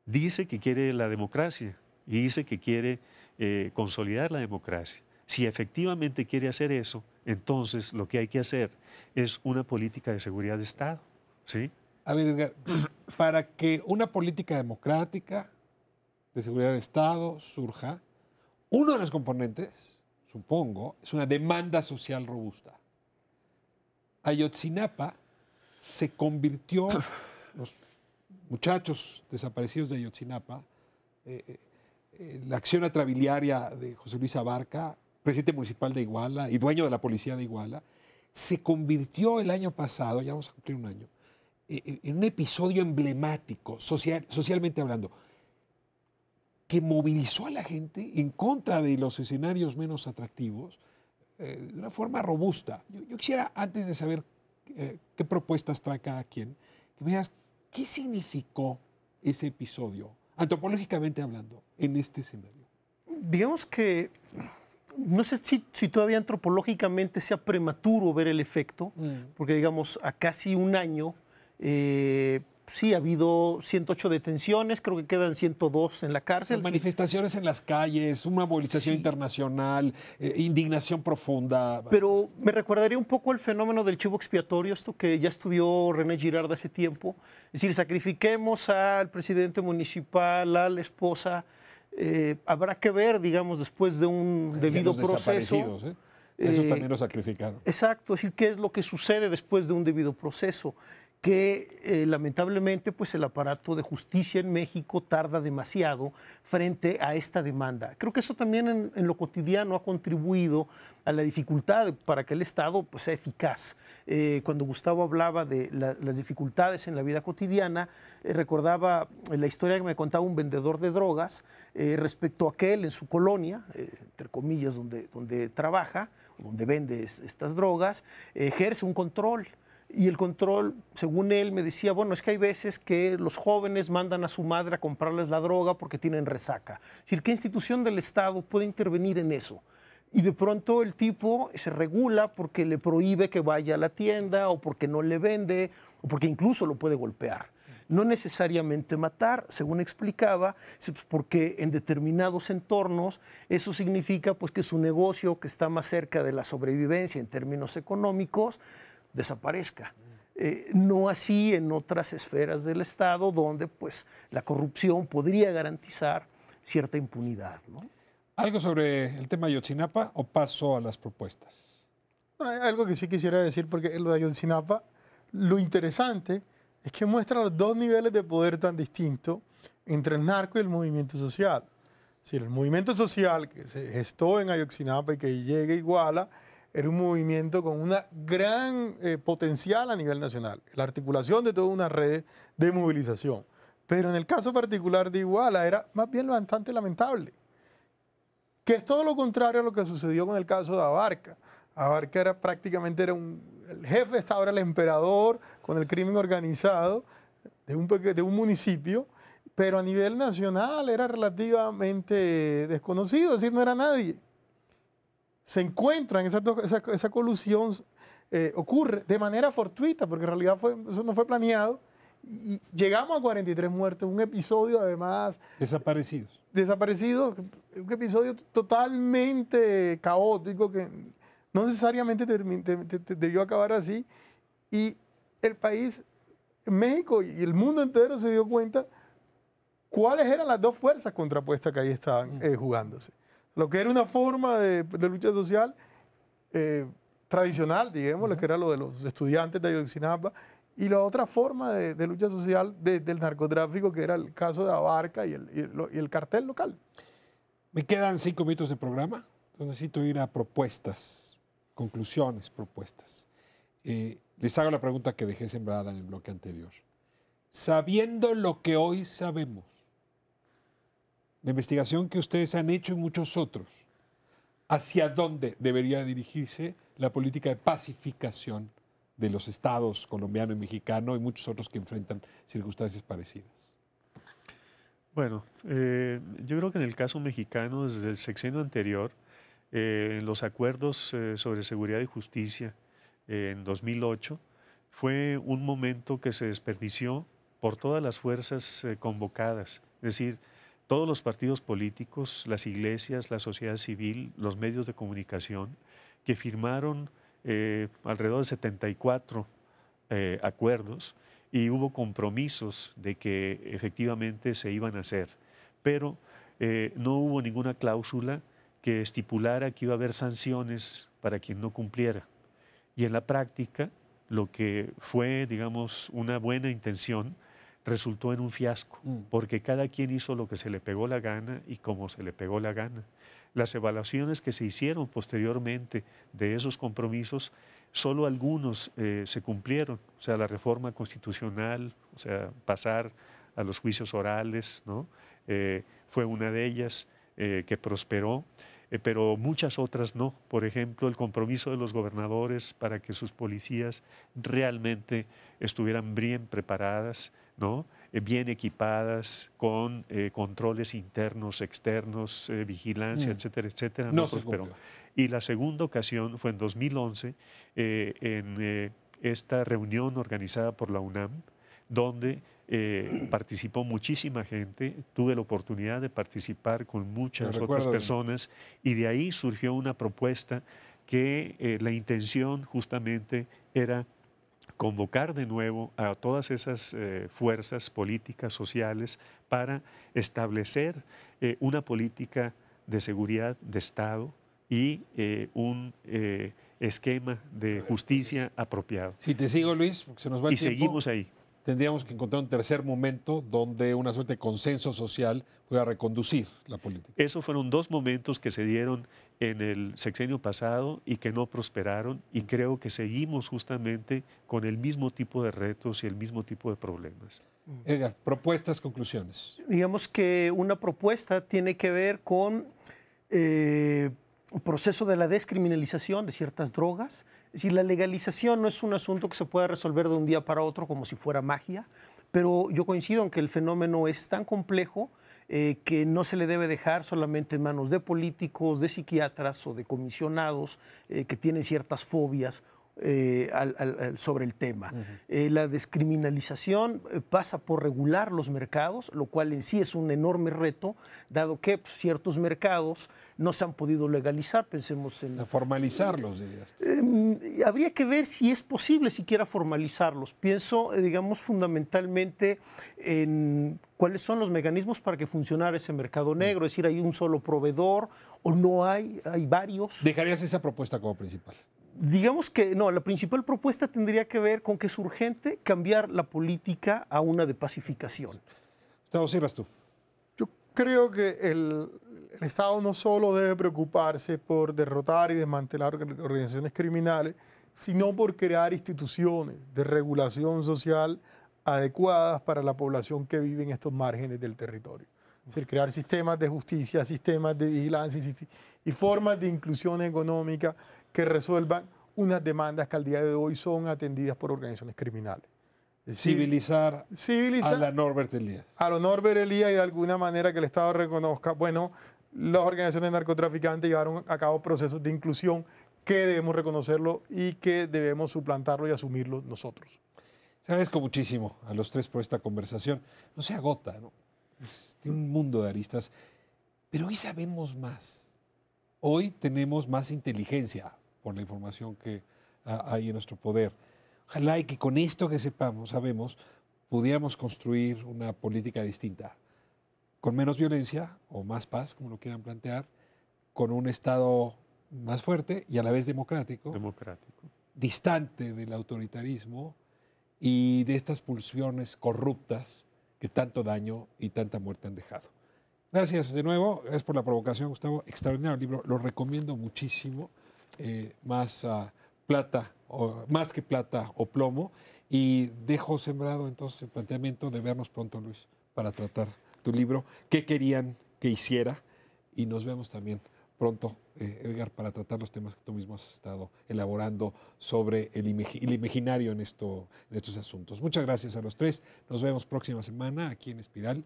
Dice que quiere la democracia y dice que quiere consolidar la democracia. Si efectivamente quiere hacer eso, entonces lo que hay que hacer es una política de seguridad de Estado, ¿sí? A ver, Edgar, para que una política democrática de seguridad de Estado surja, uno de los componentes, supongo, es una demanda social robusta. Ayotzinapa se convirtió, los muchachos desaparecidos de Ayotzinapa, la acción atrabiliaria de José Luis Abarca, presidente municipal de Iguala y dueño de la policía de Iguala, se convirtió el año pasado, ya vamos a cumplir un año, en un episodio emblemático, socialmente hablando, que movilizó a la gente en contra de los escenarios menos atractivos de una forma robusta. Yo quisiera, antes de saber qué propuestas trae cada quien, que me digas qué significó ese episodio, antropológicamente hablando, en este escenario. Digamos que no sé si todavía antropológicamente sea prematuro ver el efecto, porque digamos a casi un año sí ha habido 108 detenciones, creo que quedan 102 en la cárcel. Las manifestaciones en las calles, una movilización internacional, indignación profunda. Pero me recordaría un poco el fenómeno del chivo expiatorio, esto que ya estudió René Girard hace tiempo. Es decir, sacrifiquemos al presidente municipal, a la esposa. Habrá que ver, digamos, después de un debido proceso. Esos también los sacrificaron. Exacto, es decir, qué es lo que sucede después de un debido proceso. Que lamentablemente pues el aparato de justicia en México tarda demasiado frente a esta demanda. Creo que eso también en lo cotidiano ha contribuido a la dificultad para que el Estado pues, sea eficaz. Cuando Gustavo hablaba de las dificultades en la vida cotidiana, recordaba la historia que me contaba un vendedor de drogas respecto a que él en su colonia, entre comillas, donde trabaja, donde vende estas drogas, ejerce un control. Y el control, según él, me decía, bueno, es que hay veces que los jóvenes mandan a su madre a comprarles la droga porque tienen resaca. Es decir, ¿qué institución del Estado puede intervenir en eso? Y de pronto el tipo se regula porque le prohíbe que vaya a la tienda o porque no le vende o porque incluso lo puede golpear. No necesariamente matar, según explicaba, porque en determinados entornos eso significa pues, que su negocio, que está más cerca de la sobrevivencia en términos económicos, desaparezca. No así en otras esferas del Estado donde pues, la corrupción podría garantizar cierta impunidad, ¿no? ¿Algo sobre el tema de Ayotzinapa o paso a las propuestas? Hay algo que sí quisiera decir, porque lo de Ayotzinapa, lo interesante es que muestra los dos niveles de poder tan distintos entre el narco y el movimiento social. Es decir, el movimiento social que se gestó en Ayotzinapa y que llega a Iguala era un movimiento con una gran potencial a nivel nacional, la articulación de toda una red de movilización. Pero en el caso particular de Iguala era más bien bastante lamentable, que es todo lo contrario a lo que sucedió con el caso de Abarca. Abarca era prácticamente el jefe, estaba ahora el emperador con el crimen organizado de un municipio, pero a nivel nacional era relativamente desconocido, es decir, no era nadie. Se encuentran, esa colusión ocurre de manera fortuita, porque en realidad eso no fue planeado, y llegamos a 43 muertos, un episodio además... Desaparecidos, un episodio totalmente caótico que no necesariamente debió acabar así, y el país, México y el mundo entero se dio cuenta cuáles eran las dos fuerzas contrapuestas que ahí estaban jugándose. Lo que era una forma de lucha social tradicional, digamos, que era lo de los estudiantes de Ayotzinapa, y la otra forma de lucha social del narcotráfico, que era el caso de Abarca y el cartel local. Me quedan 5 minutos de programa, entonces necesito ir a propuestas, conclusiones, propuestas. Les hago la pregunta que dejé sembrada en el bloque anterior. Sabiendo lo que hoy sabemos, la investigación que ustedes han hecho y muchos otros, ¿hacia dónde debería dirigirse la política de pacificación de los estados colombiano y mexicano y muchos otros que enfrentan circunstancias parecidas? Bueno, yo creo que en el caso mexicano, desde el sexenio anterior, en los acuerdos sobre seguridad y justicia en 2008, fue un momento que se desperdició por todas las fuerzas convocadas, es decir, todos los partidos políticos, las iglesias, la sociedad civil, los medios de comunicación, que firmaron alrededor de 74 acuerdos, y hubo compromisos de que efectivamente se iban a hacer, pero no hubo ninguna cláusula que estipulara que iba a haber sanciones para quien no cumpliera. Y en la práctica, lo que fue, digamos, una buena intención, resultó en un fiasco, porque cada quien hizo lo que se le pegó la gana y como se le pegó la gana. Las evaluaciones que se hicieron posteriormente de esos compromisos, solo algunos se cumplieron, o sea, la reforma constitucional, o sea, pasar a los juicios orales, ¿no? Fue una de ellas que prosperó, pero muchas otras no. Por ejemplo, el compromiso de los gobernadores para que sus policías realmente estuvieran bien preparadas, ¿no? Bien equipadas, con controles internos, externos, vigilancia, etcétera, etcétera, no prosperó. Y la segunda ocasión fue en 2011, en esta reunión organizada por la UNAM, donde participó muchísima gente, tuve la oportunidad de participar con muchas otras personas, y de ahí surgió una propuesta que la intención justamente era convocar de nuevo a todas esas fuerzas políticas, sociales, para establecer una política de seguridad de Estado y un esquema de justicia apropiado. Si te sigo, Luis, porque se nos va el tiempo. Y seguimos ahí. Tendríamos que encontrar un tercer momento donde una suerte de consenso social pueda reconducir la política. Esos fueron dos momentos que se dieron en el sexenio pasado y que no prosperaron, y creo que seguimos justamente con el mismo tipo de retos y el mismo tipo de problemas. Edgar, propuestas, conclusiones. Digamos que una propuesta tiene que ver con el proceso de la descriminalización de ciertas drogas. Es decir, la legalización no es un asunto que se pueda resolver de un día para otro como si fuera magia, pero yo coincido en que el fenómeno es tan complejo que no se le debe dejar solamente en manos de políticos, de psiquiatras o de comisionados que tienen ciertas fobias sobre el tema. La descriminalización pasa por regular los mercados, lo cual en sí es un enorme reto, dado que ciertos mercados no se han podido legalizar. Pensemos en... Formalizarlos, dirías. Habría que ver si es posible siquiera formalizarlos. Pienso, digamos, fundamentalmente en cuáles son los mecanismos para que funcionara ese mercado negro. Es decir, ¿hay un solo proveedor o no hay varios? ¿Dejarías esa propuesta como principal? Digamos que no, la principal propuesta tendría que ver con que es urgente cambiar la política a una de pacificación. Gustavo, cierras tú. Yo creo que el Estado no solo debe preocuparse por derrotar y desmantelar organizaciones criminales, sino por crear instituciones de regulación social adecuadas para la población que vive en estos márgenes del territorio. Es decir, crear sistemas de justicia, sistemas de vigilancia y formas de inclusión económica que resuelvan unas demandas que al día de hoy son atendidas por organizaciones criminales. Es decir, Civilizar a la Norbert Elias. A la Norbert Elias y de alguna manera que el Estado reconozca, bueno, las organizaciones narcotraficantes llevaron a cabo procesos de inclusión que debemos reconocerlo y que debemos suplantarlo y asumirlo nosotros. Se agradezco muchísimo a los tres por esta conversación. No se agota, ¿no? Tiene un mundo de aristas, pero hoy sabemos más. Hoy tenemos más inteligencia por la información que hay en nuestro poder. Ojalá y que con esto que sabemos, pudiéramos construir una política distinta, con menos violencia o más paz, como lo quieran plantear, con un Estado más fuerte y a la vez democrático, distante del autoritarismo y de estas pulsiones corruptas que tanto daño y tanta muerte han dejado. Gracias de nuevo, gracias por la provocación, Gustavo. Extraordinario libro, lo recomiendo muchísimo. Más que plata o plomo. Y dejo sembrado entonces el planteamiento de vernos pronto, Luis, para tratar tu libro. ¿Qué querían que hiciera? Y nos vemos también pronto, Edgar, para tratar los temas que tú mismo has estado elaborando sobre el imaginario en estos asuntos. Muchas gracias a los tres. Nos vemos próxima semana aquí en Espiral.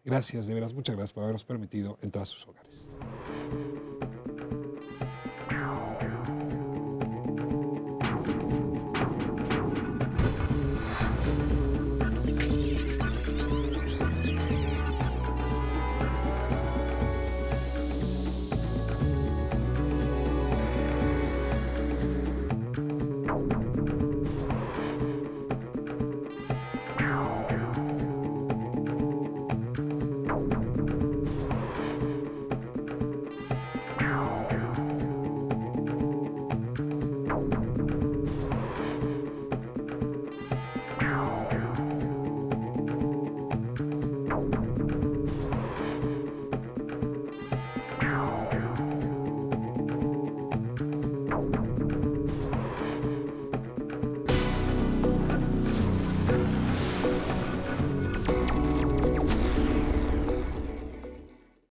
Gracias, de veras, muchas gracias por habernos permitido entrar a sus hogares.